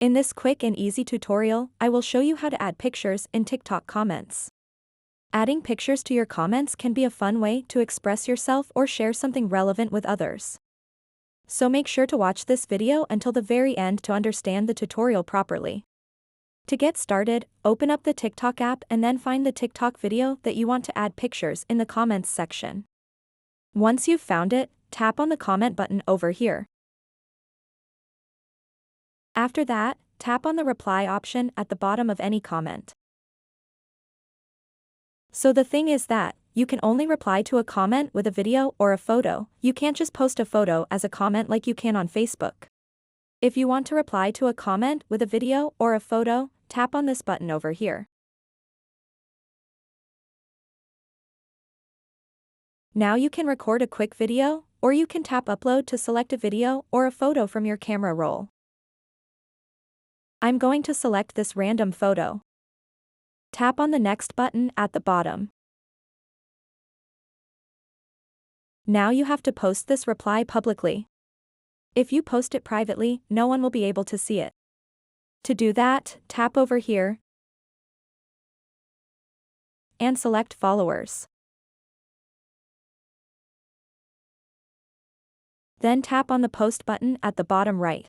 In this quick and easy tutorial, I will show you how to add pictures in TikTok comments. Adding pictures to your comments can be a fun way to express yourself or share something relevant with others. So make sure to watch this video until the very end to understand the tutorial properly. To get started, open up the TikTok app and then find the TikTok video that you want to add pictures in the comments section. Once you've found it, tap on the comment button over here. After that, tap on the reply option at the bottom of any comment. So the thing is that, you can only reply to a comment with a video or a photo. You can't just post a photo as a comment like you can on Facebook. If you want to reply to a comment with a video or a photo, tap on this button over here. Now you can record a quick video, or you can tap upload to select a video or a photo from your camera roll. I'm going to select this random photo. Tap on the next button at the bottom. Now you have to post this reply publicly. If you post it privately, no one will be able to see it. To do that, tap over here and select followers. Then tap on the post button at the bottom right.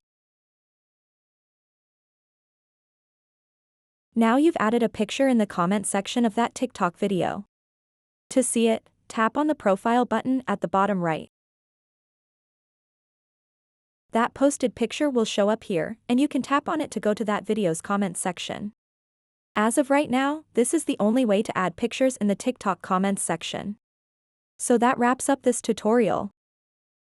Now you've added a picture in the comment section of that TikTok video. To see it, tap on the profile button at the bottom right. That posted picture will show up here, and you can tap on it to go to that video's comment section. As of right now, this is the only way to add pictures in the TikTok comments section. So that wraps up this tutorial.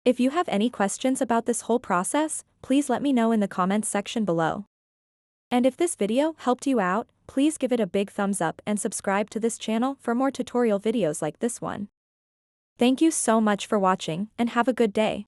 If you have any questions about this whole process, please let me know in the comments section below. And if this video helped you out, please give it a big thumbs up and subscribe to this channel for more tutorial videos like this one. Thank you so much for watching, and have a good day.